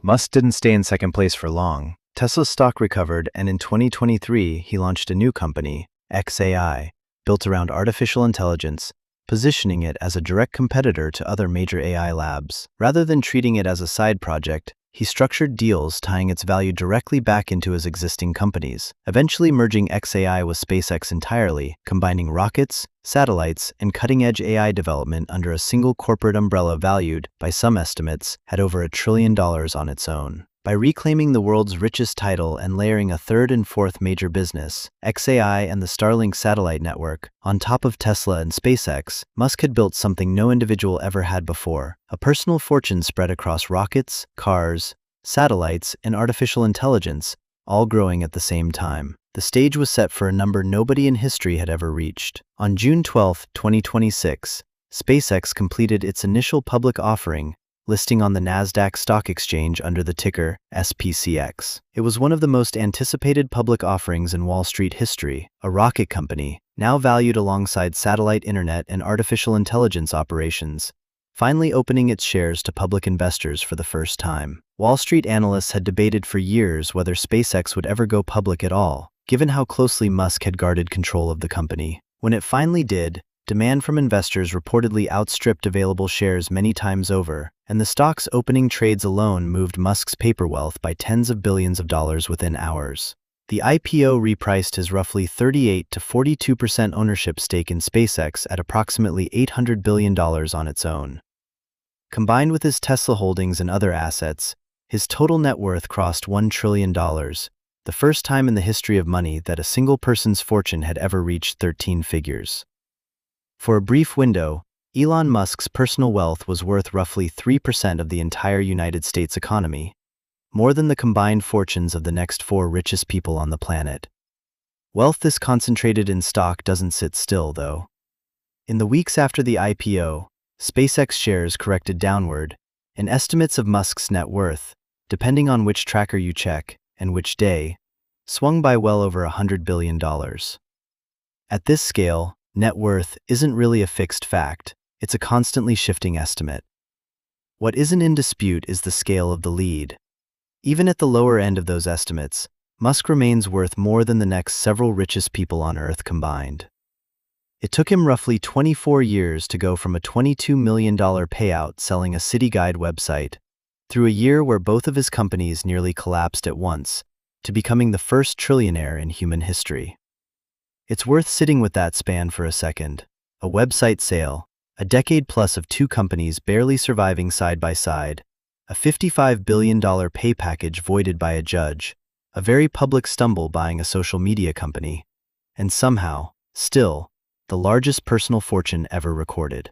Musk didn't stay in second place for long. Tesla's stock recovered, and in 2023, he launched a new company, xAI, built around artificial intelligence, positioning it as a direct competitor to other major AI labs. Rather than treating it as a side project, he structured deals tying its value directly back into his existing companies, eventually merging xAI with SpaceX entirely, combining rockets, satellites, and cutting-edge AI development under a single corporate umbrella valued, by some estimates, at over $1 trillion on its own. By reclaiming the world's richest title and layering a third and fourth major business, xAI and the Starlink satellite network, on top of Tesla and SpaceX, Musk had built something no individual ever had before: a personal fortune spread across rockets, cars, satellites, and artificial intelligence, all growing at the same time. The stage was set for a number nobody in history had ever reached. On June 12, 2026, SpaceX completed its initial public offering, listing on the Nasdaq Stock Exchange under the ticker SPCX. It was one of the most anticipated public offerings in Wall Street history. A rocket company, now valued alongside satellite internet and artificial intelligence operations, finally opening its shares to public investors for the first time. Wall Street analysts had debated for years whether SpaceX would ever go public at all, given how closely Musk had guarded control of the company. When it finally did, demand from investors reportedly outstripped available shares many times over, and the stock's opening trades alone moved Musk's paper wealth by tens of billions of dollars within hours. The IPO repriced his roughly 38 to 42% ownership stake in SpaceX at approximately $800 billion on its own. Combined with his Tesla holdings and other assets, his total net worth crossed $1 trillion, the first time in the history of money that a single person's fortune had ever reached 13 figures. For a brief window, Elon Musk's personal wealth was worth roughly 3% of the entire United States economy, more than the combined fortunes of the next 4 richest people on the planet. Wealth this concentrated in stock doesn't sit still, though. In the weeks after the IPO, SpaceX shares corrected downward, and estimates of Musk's net worth, depending on which tracker you check and which day, swung by well over $100 billion. At this scale, net worth isn't really a fixed fact, it's a constantly shifting estimate. What isn't in dispute is the scale of the lead. Even at the lower end of those estimates, Musk remains worth more than the next several richest people on Earth combined. It took him roughly 24 years to go from a $22 million payout selling a city guide website, through a year where both of his companies nearly collapsed at once, to becoming the first trillionaire in human history. It's worth sitting with that span for a second. A website sale, a decade plus of 2 companies barely surviving side by side, a $55 billion pay package voided by a judge, a very public stumble buying a social media company, and somehow, still, the largest personal fortune ever recorded.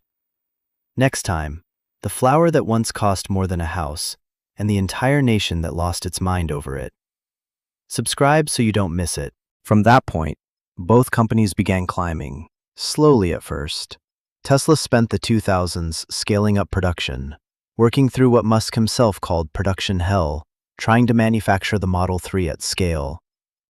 Next time, the flower that once cost more than a house, and the entire nation that lost its mind over it. Subscribe so you don't miss it. From that point, both companies began climbing, slowly at first. Tesla spent the 2000s scaling up production, working through what Musk himself called production hell, trying to manufacture the Model 3 at scale.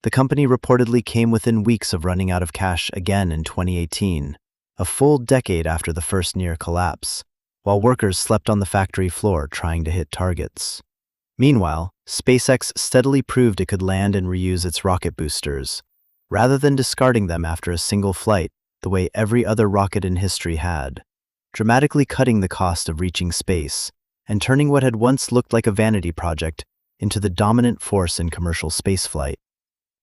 The company reportedly came within weeks of running out of cash again in 2018, a full decade after the first near collapse, while workers slept on the factory floor trying to hit targets. Meanwhile, SpaceX steadily proved it could land and reuse its rocket boosters, rather than discarding them after a single flight, the way every other rocket in history had, dramatically cutting the cost of reaching space, and turning what had once looked like a vanity project into the dominant force in commercial spaceflight.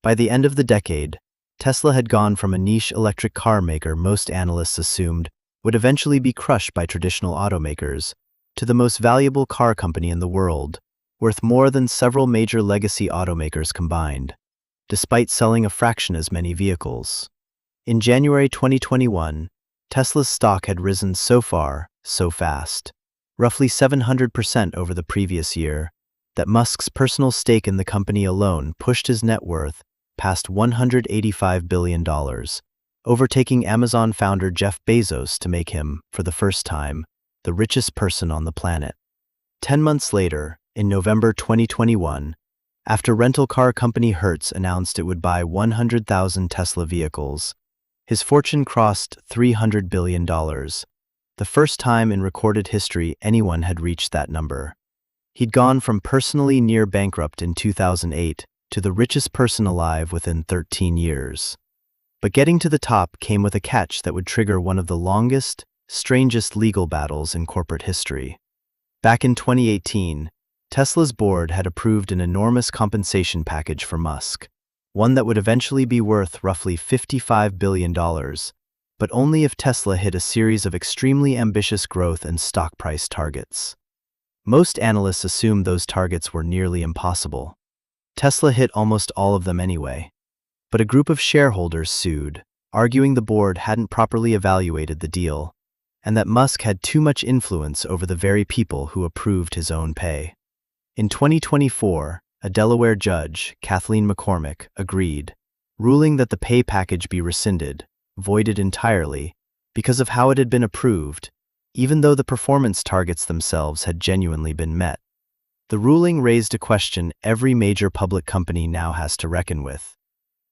By the end of the decade, Tesla had gone from a niche electric car maker most analysts assumed would eventually be crushed by traditional automakers, to the most valuable car company in the world, worth more than several major legacy automakers combined, despite selling a fraction as many vehicles. In January 2021, Tesla's stock had risen so far, so fast, roughly 700% over the previous year, that Musk's personal stake in the company alone pushed his net worth past $185 billion, overtaking Amazon founder Jeff Bezos to make him, for the first time, the richest person on the planet. 10 months later, in November 2021, after rental car company Hertz announced it would buy 100,000 Tesla vehicles, his fortune crossed $300 billion, the first time in recorded history anyone had reached that number. He'd gone from personally near bankrupt in 2008 to the richest person alive within 13 years. But getting to the top came with a catch that would trigger one of the longest, strangest legal battles in corporate history. Back in 2018, Tesla's board had approved an enormous compensation package for Musk, one that would eventually be worth roughly $55 billion, but only if Tesla hit a series of extremely ambitious growth and stock price targets. Most analysts assumed those targets were nearly impossible. Tesla hit almost all of them anyway. But a group of shareholders sued, arguing the board hadn't properly evaluated the deal, and that Musk had too much influence over the very people who approved his own pay. In 2024, a Delaware judge, Kathleen McCormick, agreed, ruling that the pay package be rescinded, voided entirely, because of how it had been approved, even though the performance targets themselves had genuinely been met. The ruling raised a question every major public company now has to reckon with.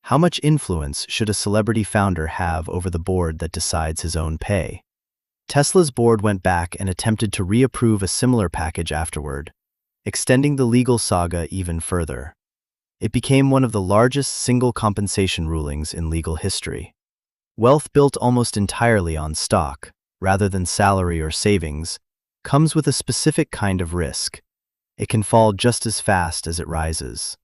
How much influence should a celebrity founder have over the board that decides his own pay? Tesla's board went back and attempted to reapprove a similar package afterward, extending the legal saga even further. It became one of the largest single compensation rulings in legal history. Wealth built almost entirely on stock, rather than salary or savings, comes with a specific kind of risk. It can fall just as fast as it rises.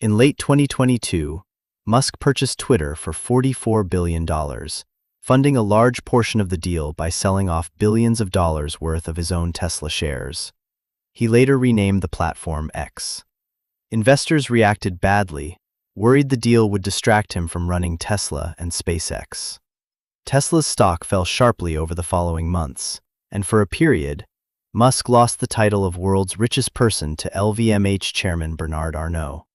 In late 2022, Musk purchased Twitter for $44 billion, funding a large portion of the deal by selling off billions of dollars worth of his own Tesla shares. He later renamed the platform X. Investors reacted badly, worried the deal would distract him from running Tesla and SpaceX. Tesla's stock fell sharply over the following months, and for a period, Musk lost the title of world's richest person to LVMH chairman Bernard Arnault.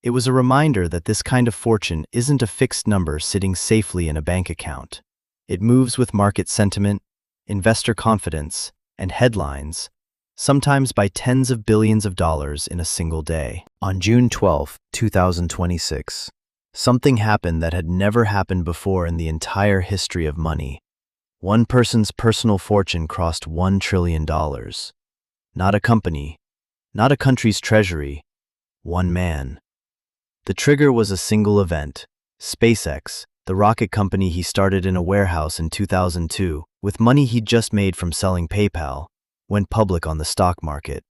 It was a reminder that this kind of fortune isn't a fixed number sitting safely in a bank account. It moves with market sentiment, investor confidence, and headlines, sometimes by tens of billions of dollars in a single day. On June 12, 2026, something happened that had never happened before in the entire history of money. One person's personal fortune crossed $1 trillion. Not a company, not a country's treasury, one man. The trigger was a single event. SpaceX, the rocket company he started in a warehouse in 2002, with money he'd just made from selling PayPal, went public on the stock market.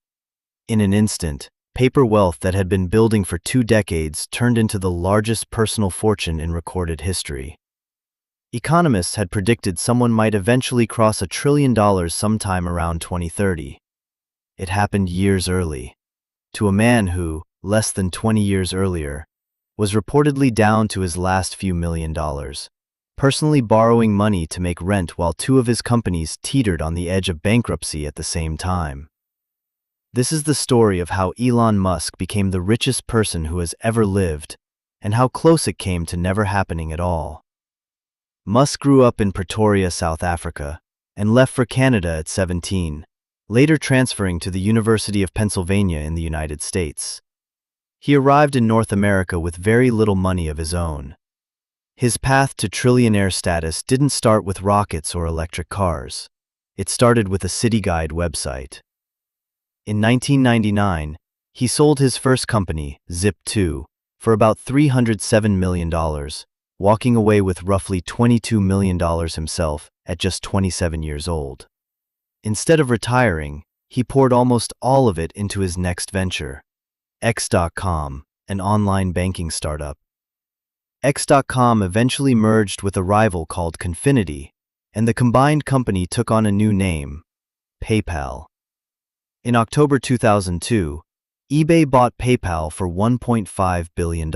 In an instant, paper wealth that had been building for 2 decades turned into the largest personal fortune in recorded history. Economists had predicted someone might eventually cross $1 trillion sometime around 2030. It happened years early. To a man who, less than 20 years earlier, was reportedly down to his last few $1 million, personally borrowing money to make rent while 2 of his companies teetered on the edge of bankruptcy at the same time. This is the story of how Elon Musk became the richest person who has ever lived, and how close it came to never happening at all. Musk grew up in Pretoria, South Africa, and left for Canada at 17, later transferring to the University of Pennsylvania in the United States. He arrived in North America with very little money of his own. His path to trillionaire status didn't start with rockets or electric cars. It started with a city guide website. In 1999, he sold his first company, Zip2, for about $307 million, walking away with roughly $22 million himself at just 27 years old. Instead of retiring, he poured almost all of it into his next venture, X.com, an online banking startup. X.com eventually merged with a rival called Confinity, and the combined company took on a new name, PayPal. In October 2002, eBay bought PayPal for $1.5 billion.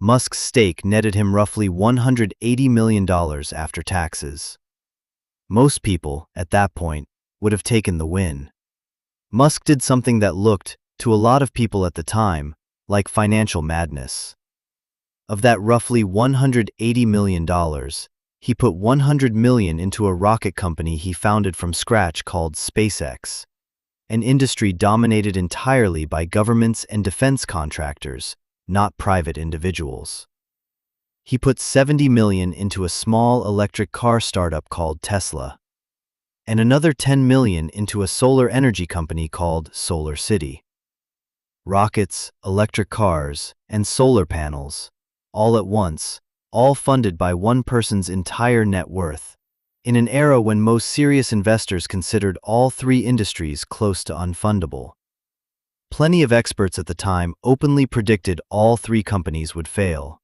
Musk's stake netted him roughly $180 million after taxes. Most people, at that point, would have taken the win. Musk did something that looked, to a lot of people at the time, like financial madness. Of that roughly $180 million, he put $100 million into a rocket company he founded from scratch called SpaceX, an industry dominated entirely by governments and defense contractors, not private individuals. He put $70 million into a small electric car startup called Tesla. and another $10 million into a solar energy company called Solar City. Rockets, electric cars, and solar panels, all at once, all funded by one person's entire net worth, in an era when most serious investors considered all three industries close to unfundable. Plenty of experts at the time openly predicted all three companies would fail.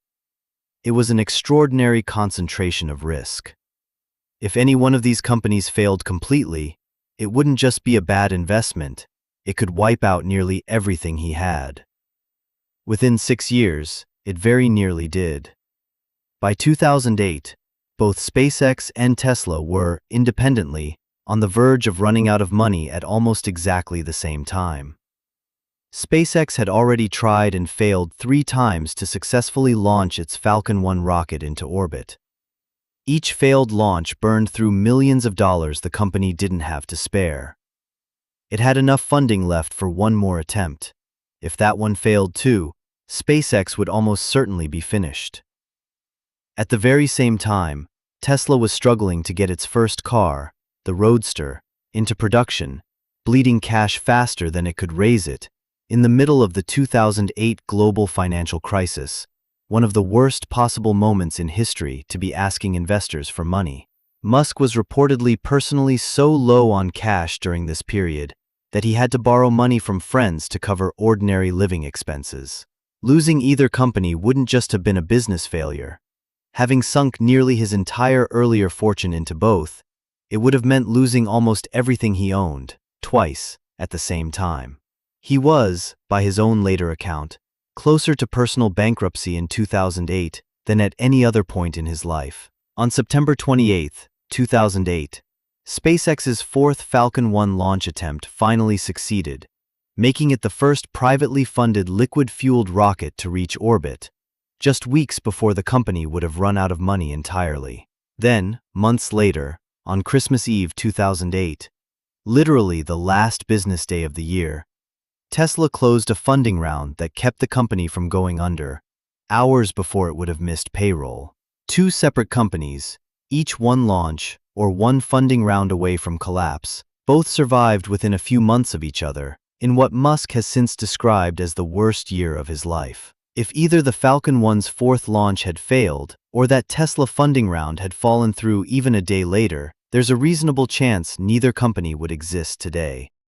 It was an extraordinary concentration of risk. If any one of these companies failed completely, it wouldn't just be a bad investment, it could wipe out nearly everything he had. Within 6 years, it very nearly did. By 2008, both SpaceX and Tesla were, independently, on the verge of running out of money at almost exactly the same time. SpaceX had already tried and failed 3 times to successfully launch its Falcon 1 rocket into orbit. Each failed launch burned through millions of dollars the company didn't have to spare. It had enough funding left for one more attempt. If that one failed too, SpaceX would almost certainly be finished. At the very same time, Tesla was struggling to get its first car, the Roadster, into production, bleeding cash faster than it could raise it, in the middle of the 2008 global financial crisis, one of the worst possible moments in history to be asking investors for money. Musk was reportedly personally so low on cash during this period that he had to borrow money from friends to cover ordinary living expenses. Losing either company wouldn't just have been a business failure. Having sunk nearly his entire earlier fortune into both, it would have meant losing almost everything he owned, twice, at the same time. He was, by his own later account, closer to personal bankruptcy in 2008 than at any other point in his life. On September 28, 2008, SpaceX's fourth Falcon 1 launch attempt finally succeeded, making it the first privately funded liquid-fueled rocket to reach orbit, just weeks before the company would have run out of money entirely. Then, months later, on Christmas Eve 2008, literally the last business day of the year, Tesla closed a funding round that kept the company from going under, hours before it would have missed payroll. 2 separate companies, each one launch or one funding round away from collapse, both survived within a few months of each other, in what Musk has since described as the worst year of his life. If either the Falcon 1's fourth launch had failed, or that Tesla funding round had fallen through even a day later, there's a reasonable chance neither company would exist today.